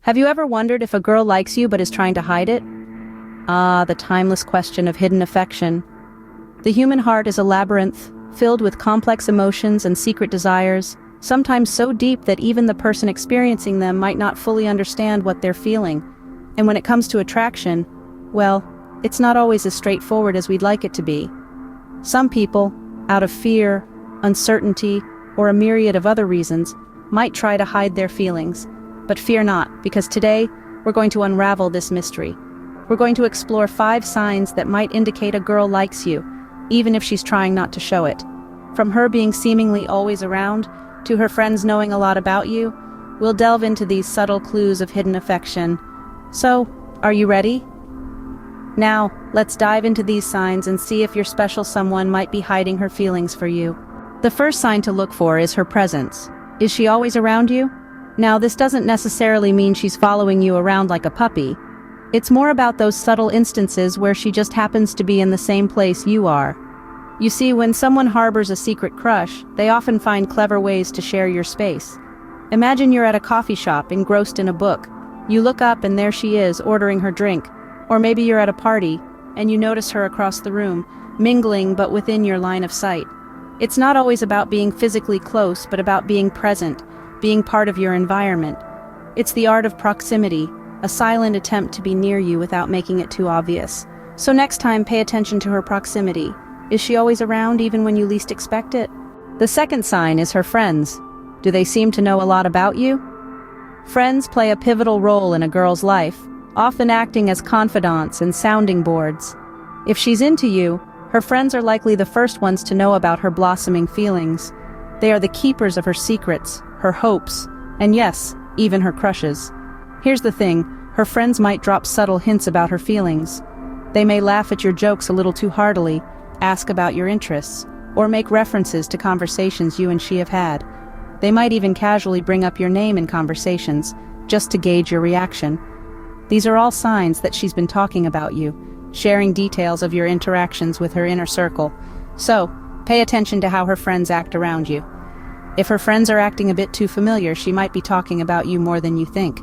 Have you ever wondered if a girl likes you but is trying to hide it? Ah, the timeless question of hidden affection. The human heart is a labyrinth, filled with complex emotions and secret desires, sometimes so deep that even the person experiencing them might not fully understand what they're feeling. And when it comes to attraction, well, it's not always as straightforward as we'd like it to be. Some people, out of fear, uncertainty, or a myriad of other reasons, might try to hide their feelings. But fear not, because today, we're going to unravel this mystery. We're going to explore 5 signs that might indicate a girl likes you, even if she's trying not to show it. From her being seemingly always around, to her friends knowing a lot about you, we'll delve into these subtle clues of hidden affection. So, are you ready? Now, let's dive into these signs and see if your special someone might be hiding her feelings for you. The first sign to look for is her presence. Is she always around you? Now, this doesn't necessarily mean she's following you around like a puppy. It's more about those subtle instances where she just happens to be in the same place you are. You see, when someone harbors a secret crush, they often find clever ways to share your space. Imagine you're at a coffee shop, engrossed in a book. You look up and there she is, ordering her drink. Or maybe you're at a party, and you notice her across the room, mingling but within your line of sight. It's not always about being physically close, but about being present, being part of your environment. It's the art of proximity, a silent attempt to be near you without making it too obvious. So next time, pay attention to her proximity. Is she always around even when you least expect it? The second sign is her friends. Do they seem to know a lot about you? Friends play a pivotal role in a girl's life, often acting as confidants and sounding boards. If she's into you, her friends are likely the first ones to know about her blossoming feelings. They are the keepers of her secrets, her hopes, and yes, even her crushes. Here's the thing, her friends might drop subtle hints about her feelings. They may laugh at your jokes a little too heartily, ask about your interests, or make references to conversations you and she have had. They might even casually bring up your name in conversations, just to gauge your reaction. These are all signs that she's been talking about you, sharing details of your interactions with her inner circle. So, pay attention to how her friends act around you. If her friends are acting a bit too familiar, she might be talking about you more than you think.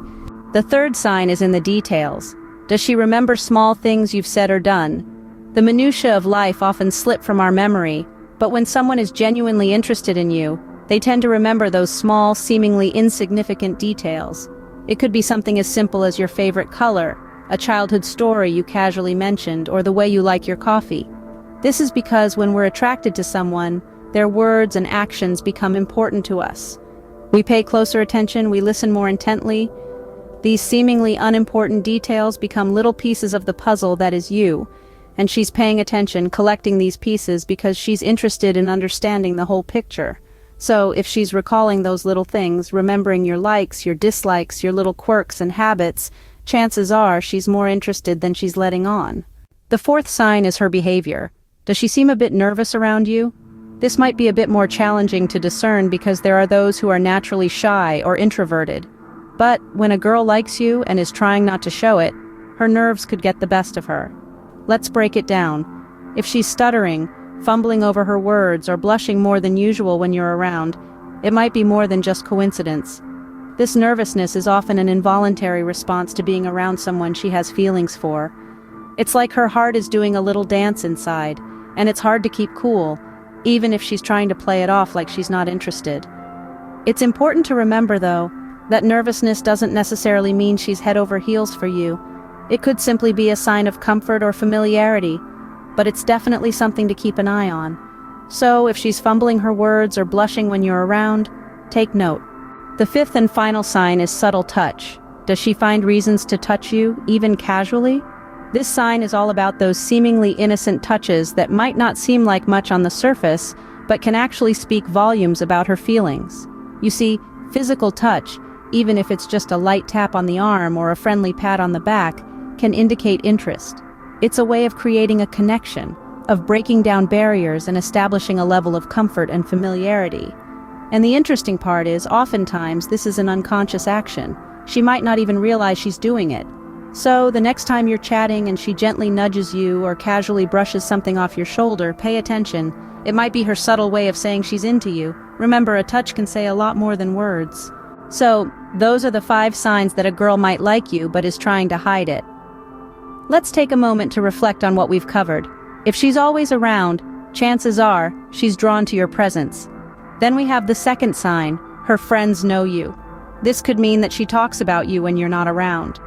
The third sign is in the details. Does she remember small things you've said or done? The minutiae of life often slip from our memory, but when someone is genuinely interested in you, they tend to remember those small, seemingly insignificant details. It could be something as simple as your favorite color, a childhood story you casually mentioned, or the way you like your coffee. This is because when we're attracted to someone, their words and actions become important to us. We pay closer attention, we listen more intently. These seemingly unimportant details become little pieces of the puzzle that is you, and she's paying attention, collecting these pieces because she's interested in understanding the whole picture. So, if she's recalling those little things, remembering your likes, your dislikes, your little quirks and habits, chances are she's more interested than she's letting on. The fourth sign is her behavior. Does she seem a bit nervous around you? This might be a bit more challenging to discern because there are those who are naturally shy or introverted. But when a girl likes you and is trying not to show it, her nerves could get the best of her. Let's break it down. If she's stuttering, fumbling over her words, or blushing more than usual when you're around, it might be more than just coincidence. This nervousness is often an involuntary response to being around someone she has feelings for. It's like her heart is doing a little dance inside, and it's hard to keep cool, even if she's trying to play it off like she's not interested. It's important to remember, though, that nervousness doesn't necessarily mean she's head over heels for you. It could simply be a sign of comfort or familiarity, but it's definitely something to keep an eye on. So, if she's fumbling her words or blushing when you're around, take note. The fifth and final sign is subtle touch. Does she find reasons to touch you, even casually? This sign is all about those seemingly innocent touches that might not seem like much on the surface, but can actually speak volumes about her feelings. You see, physical touch, even if it's just a light tap on the arm or a friendly pat on the back, can indicate interest. It's a way of creating a connection, of breaking down barriers and establishing a level of comfort and familiarity. And the interesting part is, oftentimes, this is an unconscious action. She might not even realize she's doing it. So, the next time you're chatting and she gently nudges you or casually brushes something off your shoulder, pay attention. It might be her subtle way of saying she's into you. Remember, a touch can say a lot more than words. So, those are the 5 signs that a girl might like you but is trying to hide it. Let's take a moment to reflect on what we've covered. If she's always around, chances are she's drawn to your presence. Then we have the second sign, her friends know you. This could mean that she talks about you when you're not around.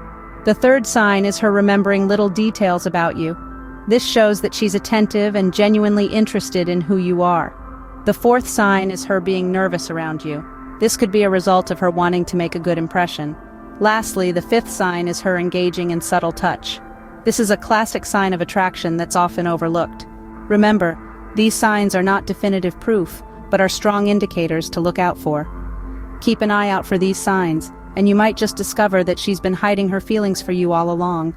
The third sign is her remembering little details about you. This shows that she's attentive and genuinely interested in who you are. The fourth sign is her being nervous around you. This could be a result of her wanting to make a good impression. Lastly, the fifth sign is her engaging in subtle touch. This is a classic sign of attraction that's often overlooked. Remember, these signs are not definitive proof, but are strong indicators to look out for. Keep an eye out for these signs, and you might just discover that she's been hiding her feelings for you all along.